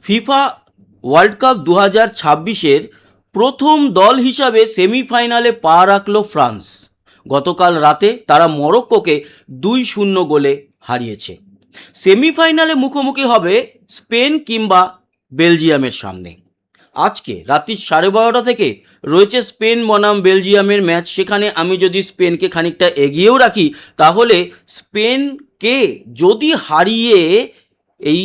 FIFA world cup 2026-এর প্রথম দল হিসাবে সেমিফাইনালে পা রাখল ফ্রান্স। গতকাল রাতে তারা মরক্কোকে 2-0 গোলে হারিয়েছে। সেমিফাইনালে মুখোমুখি হবে স্পেন কিংবা বেলজিয়ামের সামনে। আজকে রাত্রি 12:30 থেকে রয়েছে স্পেন বনাম বেলজিয়ামের ম্যাচ। সেখানে আমি যদি স্পেনকে খানিকটা এগিয়েও রাখি, তাহলে স্পেনকে যদি হারিয়ে এই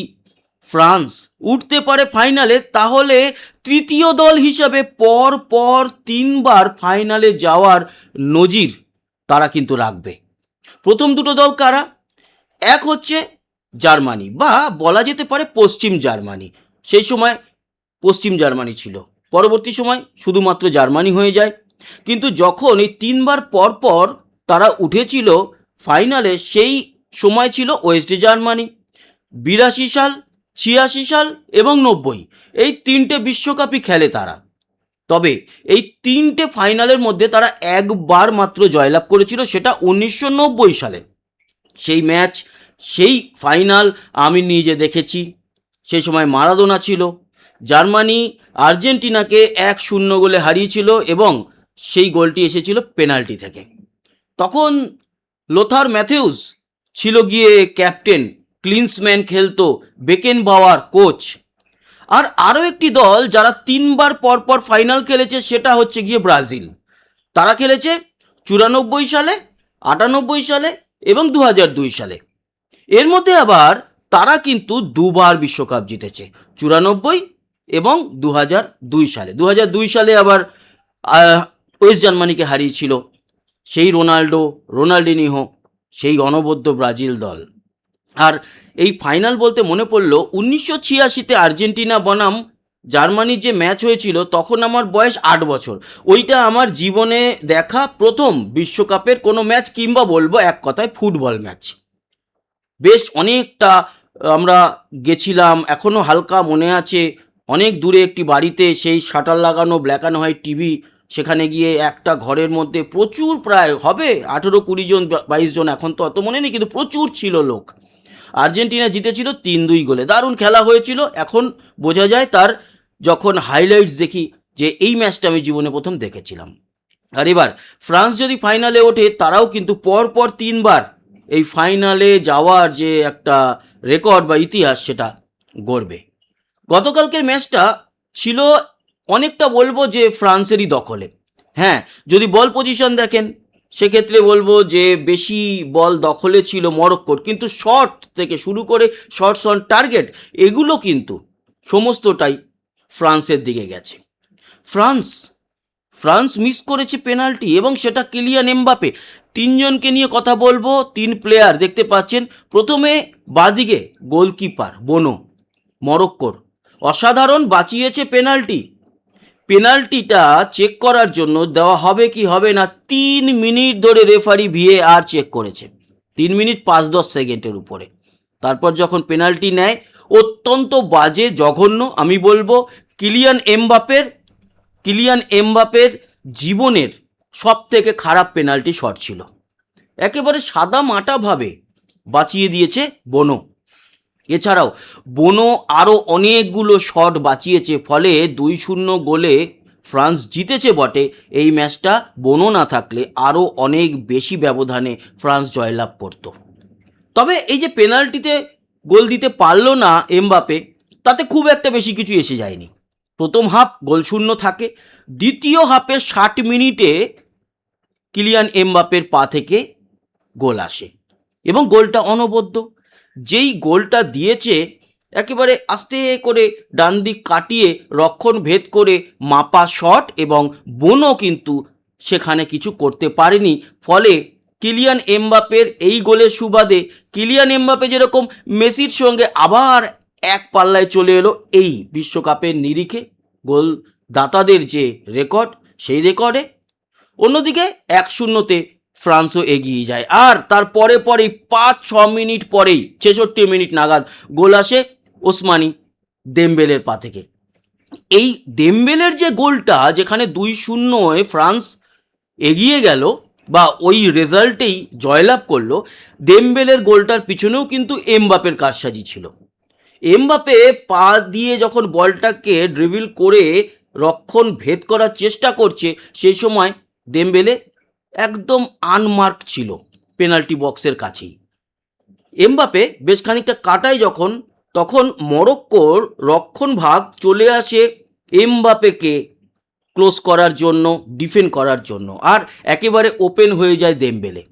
ফ্রান্স উঠতে পারে ফাইনালে, তাহলে তৃতীয় দল হিসাবে পর পর 3বার ফাইনালে যাওয়ার নজির তারা কিন্তু রাখবে। প্রথম দুটো দল কারা? এক হচ্ছে জার্মানি, বা বলা যেতে পারে পশ্চিম জার্মানি। সেই সময় পশ্চিম জার্মানি ছিল, পরবর্তী সময় শুধুমাত্র জার্মানি হয়ে যায়। কিন্তু যখন এই 3বার পর পর তারা উঠেছিল ফাইনালে, সেই সময় ছিল ওয়েস্ট জার্মানি। 82 সাল, 86 সাল এবং 90, এই 3টে বিশ্বকাপই খেলে তারা। তবে এই 3টে ফাইনালের মধ্যে তারা একবার মাত্র জয়লাভ করেছিল, সেটা 1990 সালে। সেই ম্যাচ, সেই ফাইনাল আমি নিজে দেখেছি। সেই সময় মারাদোনা ছিল। জার্মানি আর্জেন্টিনাকে 1-0 গোলে হারিয়েছিল এবং সেই গোলটি এসেছিল পেনাল্টি থেকে। তখন লোথার ম্যাথিউস ছিল গিয়ে ক্যাপ্টেন, ক্লিন্সম্যান খেলতো, বেকেনবাওয়ার কোচ। আর আরও একটি দল যারা 3বার পরপর ফাইনাল খেলেছে, সেটা হচ্ছে গিয়ে ব্রাজিল। তারা খেলেছে 94 সালে, 98 সালে এবং 2002 সালে। এর মধ্যে আবার তারা কিন্তু 2বার বিশ্বকাপ জিতেছে, 94 এবং 2002 সালে। 2002 সালে আবার ওয়েস্ট জার্মানিকে হারিয়েছিল সেই রোনাল্ডো, রোনাল্ডিনিহো, সেই অনবদ্য ব্রাজিল দল। আর এই ফাইনাল বলতে মনে পড়লো 1986-তে আর্জেন্টিনা বনাম জার্মানির যে ম্যাচ হয়েছিল, তখন আমার বয়স 8 বছর। ওইটা আমার জীবনে দেখা প্রথম বিশ্বকাপের কোনো ম্যাচ, কিংবা বলবো এক কথায় ফুটবল ম্যাচ। বেশ অনেকটা আমরা গেছিলাম, এখনও হালকা মনে আছে। অনেক দূরে একটি বাড়িতে সেই শাটার লাগানো ব্ল্যাক অ্যান্ড হোয়াইট টিভি, সেখানে গিয়ে একটা ঘরের মধ্যে প্রচুর, প্রায় হবে 18-20 জন, 22 জন, এখন তো অত মনে নেই, কিন্তু প্রচুর ছিল লোক। আর্জেন্টিনা জিতেছিল 3-2 গোলে। দারুণ খেলা হয়েছিল। এখন বোঝা যায় তার, যখন হাইলাইটস দেখি, যে এই ম্যাচটা আমি জীবনে প্রথম দেখেছিলাম। আর এবার ফ্রান্স যদি ফাইনালে ওঠে, তারাও কিন্তু পরপর 3বার এই ফাইনালে যাওয়ার যে একটা রেকর্ড বা ইতিহাস, সেটা গড়বে। গতকালকের ম্যাচটা ছিল অনেকটা বলবো যে ফ্রান্সেরই দখলে। হ্যাঁ, যদি বল পজিশন দেখেন, সেক্ষেত্রে বলবো যে বেশি বল দখলে ছিল মরক্কোর, কিন্তু শট থেকে শুরু করে শটস অন টার্গেট, এগুলো কিন্তু সমস্তটাই ফ্রান্সের দিকে গেছে। ফ্রান্স মিস করেছে পেনাল্টি, এবং সেটা কিলিয়ান এমবাপে। 3জনকে নিয়ে কথা বলবো, 3 প্লেয়ার দেখতে পাচ্ছেন। প্রথমে বাদিকে গোলকিপার বোনো, মরক্কোর, অসাধারণ বাঁচিয়েছে পেনাল্টি। পেনাল্টিটা চেক করার জন্য দেওয়া হবে কি হবে না, 3 মিনিট ধরে রেফারি VAR চেক করেছে, 3 মিনিট 5-10 সেকেন্ডের উপরে। তারপর যখন পেনাল্টি নেয়, অত্যন্ত বাজে, জঘন্য। আমি বলবো কিলিয়ান এমবাপের জীবনের সব থেকে খারাপ পেনাল্টি শট ছিল। একেবারে সাদা মাটাভাবে বাঁচিয়ে দিয়েছে বোনো। এছাড়াও বোনো আরও অনেকগুলো শট বাঁচিয়েছে, ফলে 2-0 গোলে ফ্রান্স জিতেছে বটে। এই ম্যাচটা বোনো না থাকলে আরও অনেক বেশি ব্যবধানে ফ্রান্স জয়লাভ করত। তবে এই যে পেনাল্টিতে গোল দিতে পারলো না এমবাপে, তাতে খুব একটা বেশি কিছু এসে যায়নি। প্রথম হাফ গোলশূন্য থাকে, দ্বিতীয় হাফে 60 মিনিটে কিলিয়ান এমবাপের পা থেকে গোল আসে, এবং গোলটা অনবদ্য। যেই গোলটা দিয়েছে, একেবারে আস্তে করে ডান দিক কাটিয়ে রক্ষণ ভেদ করে মাপা শট, এবং বোনো কিন্তু সেখানে কিছু করতে পারেনি। ফলে কিলিয়ান এমবাপের এই গোলের সুবাদে কিলিয়ান এমবাপে যেরকম মেসির সঙ্গে আবার এক পাল্লায় চলে এলো এই বিশ্বকাপের নিরিখে, গোলদাতাদের যে রেকর্ড, সেই রেকর্ডে। অন্যদিকে 1-0-তে ফ্রান্সও এগিয়ে যায়। আর তার পরেই 5-6 মিনিট পরেই, 66 মিনিট নাগাদ গোল আসে ওসমানী দেমবেলের পা থেকে। এই দেমবেলের যে গোলটা, যেখানে 2-0 ফ্রান্স এগিয়ে গেল, বা ওই রেজাল্টেই জয়লাভ করলো, দেমবেলের গোলটার পিছনেও কিন্তু এমবাপের কারসাজি ছিল। এমবাপে পা দিয়ে যখন বলটাকে ড্রিবল করে রক্ষণ ভেদ করার চেষ্টা করছে, সেই সময় দেমবেলে একদম আনমার্ক ছিল পেনাল্টি বক্সের কাছেই। এমবাপে বেশ খানিকটা কাটায় যখন, তখন মরক্কোর রক্ষণ ভাগ চলে আসে এমবাপেকে ক্লোজ করার জন্য, ডিফেন্ড করার জন্য, আর একেবারে ওপেন হয়ে যায় দেমবেলে।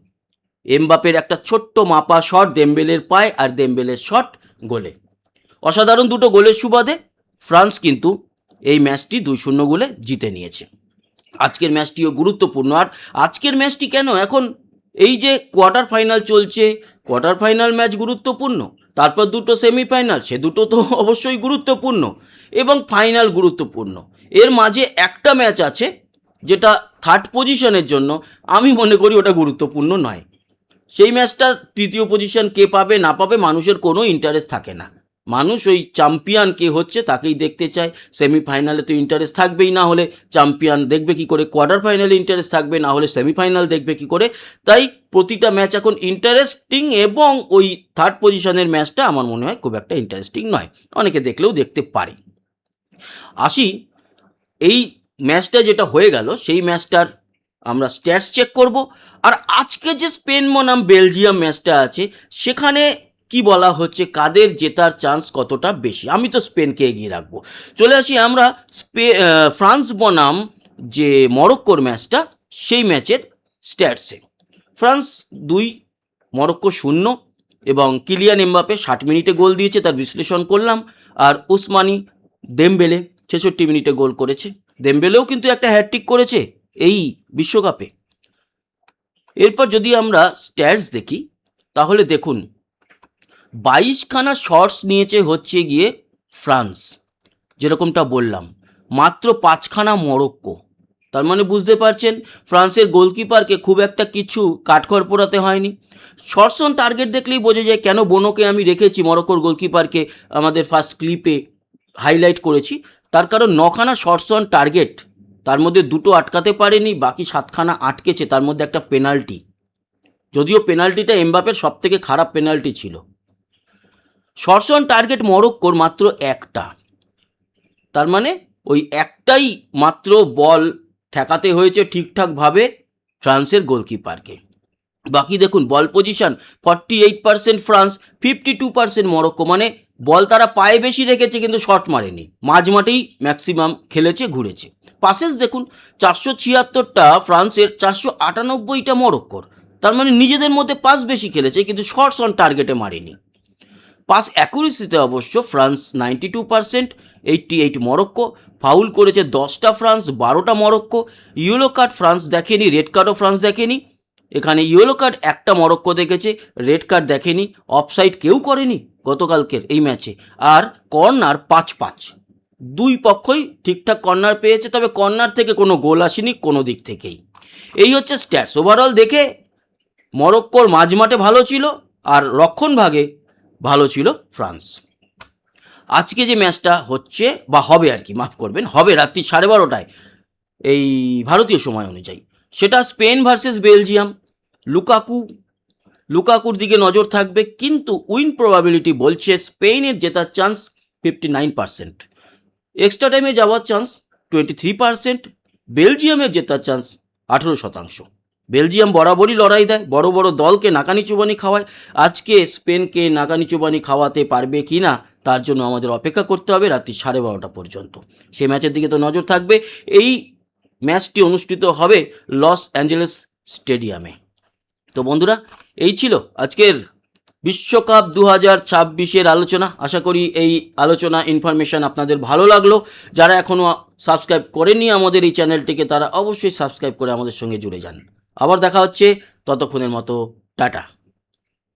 এমবাপের একটা ছোট্ট মাপা শট দেমবেলের পায়, আর দেমবেলের শট গোলে। অসাধারণ দুটো গোলের সুবাদে ফ্রান্স কিন্তু এই ম্যাচটি 2-0 গোলে জিতে নিয়েছে। আজকের ম্যাচটিও গুরুত্বপূর্ণ। আর আজকের ম্যাচটি কেন, এখন এই যে কোয়ার্টার ফাইনাল চলছে, কোয়ার্টার ফাইনাল ম্যাচ গুরুত্বপূর্ণ, তারপর দুটো সেমিফাইনাল, সে দুটো তো অবশ্যই গুরুত্বপূর্ণ, এবং ফাইনাল গুরুত্বপূর্ণ। এর মাঝে একটা ম্যাচ আছে যেটা থার্ড পজিশনের জন্য আমি মনে করি ওটা গুরুত্বপূর্ণ নয়। সেই ম্যাচটা তৃতীয় পজিশন কে পাবে না পাবে মানুষের কোনো ইন্টারেস্ট থাকে না। মানুষ ওই চ্যাম্পিয়ন কে হচ্ছে তাকেই দেখতে চায়। সেমিফাইনালে তো ইন্টারেস্ট থাকবেই, না হলে চ্যাম্পিয়ন দেখবে কি করে? কোয়ার্টার ফাইনালে ইন্টারেস্ট থাকবে, না হলে সেমিফাইনাল দেখবে কি করে? তাই প্রতিটা ম্যাচ এখন ইন্টারেস্টিং, এবং ওই থার্ড পজিশনের ম্যাচটা আমার মনে হয় খুব একটা ইন্টারেস্টিং নয়, অনেকে দেখলেও দেখতে পারে। আসি এই ম্যাচটা যেটা হয়ে গেল, সেই ম্যাচটার আমরা স্ট্যাটস চেক করব। আর আজকে যে স্পেন বনাম বেলজিয়াম ম্যাচটা আছে, সেখানে কি বলা হচ্ছে কাদের জেতার চান্স কতটা বেশি। আমি তো স্পেনকে এগিয়ে রাখবো। চলে আসি আমরা ফ্রান্স বনাম যে মরক্কোর ম্যাচটা, সেই ম্যাচের স্ট্যাটসে। ফ্রান্স 2, মরক্কো 0, এবং কিলিয়ান এমবাপে 60 মিনিটে গোল দিয়েছে, তার বিশ্লেষণ করলাম। আর উসমানি দেমবেলে 66 মিনিটে গোল করেছে। দেমবেলেও কিন্তু একটা হ্যাটট্রিক করেছে এই বিশ্বকাপে। এরপর যদি আমরা স্ট্যাটস দেখি, তাহলে দেখুন 22খানা শটস নিয়েছে হচ্ছে গিয়ে ফ্রান্স, যেরকমটা বললাম, মাত্র 5খানা মরক্কো। তার মানে বুঝতে পারছেন ফ্রান্সের গোলকিপারকে খুব একটা কিছু কাঠখড় পোড়াতে হয়নি। শটস অন টার্গেট দেখলেই বোঝা যায় কেন বোনোকে আমি রেখেছি মরক্কোর গোলকিপারকে, আমাদের ফার্স্ট ক্লিপে হাইলাইট করেছি। তার কারণ 9খানা শটস অন টার্গেট, তার মধ্যে 2টো আটকাতে পারেনি, বাকি 7খানা আটকেছে, তার মধ্যে একটা পেনাল্টি। যদিও পেনাল্টিটা এমবাপের সব থেকে খারাপ পেনাল্টি ছিল। শটস অন টার্গেট মরক্কোর মাত্র একটা, তার মানে ওই একটাই মাত্র বল ঠেকাতে হয়েছে ঠিকঠাকভাবে ফ্রান্সের গোলকিপারকে। বাকি দেখুন বল পজিশন 48% ফ্রান্স, 52% মরক্কো, মানে বল তারা পায়ে বেশি রেখেছে কিন্তু শট মারেনি, মাঝ মাঠেই ম্যাক্সিমাম খেলেছে, ঘুরেছে। পাসেস দেখুন 476টা ফ্রান্সের, 498টা মরক্কোর, তার মানে নিজেদের মধ্যে পাস বেশি খেলেছে কিন্তু শটস অন টার্গেটে মারেনি। পাস অ্যাকুরেসিতে অবশ্য ফ্রান্স 92%, 88 মরক্কো। ফাউল করেছে 10টা ফ্রান্স, 12টা মরক্কো। ইয়েলো কার্ড ফ্রান্স দেখেনি, রেড কার্ডও ফ্রান্স দেখেনি। এখানে ইয়েলো কার্ড একটা মরক্কো দেখেছে, রেড কার্ড দেখেনি। অফসাইড কেউ করেনি গতকালকের এই ম্যাচে। আর কর্নার 5-5, দুই পক্ষই ঠিকঠাক কর্নার পেয়েছে, তবে কর্নার থেকে কোনো গোল আসেনি কোনো দিক থেকেই। এই হচ্ছে স্ট্যাটস। ওভারঅল দেখে মরক্কোর মাঝমাঠে ভালো ছিল, আর রক্ষণ ভাগে ভালো ছিল ফ্রান্স। আজকে যে ম্যাচটা হচ্ছে বা হবে আর কি, মাফ করবেন, হবে রাত্রি 12:30টায় এই ভারতীয় সময় অনুযায়ী, সেটা স্পেন ভার্সেস বেলজিয়াম। লুকাকুর দিকে নজর থাকবে, কিন্তু উইন প্রবাবিলিটি বলছে স্পেনের জেতার চান্স 59%, এক্সট্রা টাইমে যাওয়ার চান্স 23%, বেলজিয়ামের জেতার চান্স 18%। বেলজিয়াম বরাবরই লড়াই দেয়, বড় বড় দলকে নাকানি চুবানি খাওয়ায়। আজকে স্পেনকে নাকানি চুবানি খাওয়াতে পারবে কি না, তার জন্য আমাদের অপেক্ষা করতে হবে রাত্রি 12:30 পর্যন্ত। সেই ম্যাচের দিকে তো নজর থাকবে। এই ম্যাচটি অনুষ্ঠিত হবে লস অ্যাঞ্জেলেস স্টেডিয়ামে। তো বন্ধুরা, এই ছিল আজকের বিশ্বকাপ 2026-এর আলোচনা। আশা করি এই আলোচনা ইনফরমেশান আপনাদের ভালো লাগলো। যারা এখনও সাবস্ক্রাইব করেনি আমাদের এই চ্যানেলটিকে, তারা অবশ্যই সাবস্ক্রাইব করে আমাদের সঙ্গে জুড়ে যান। আবার দেখা হচ্ছে, ততক্ষণের মতো টাটা।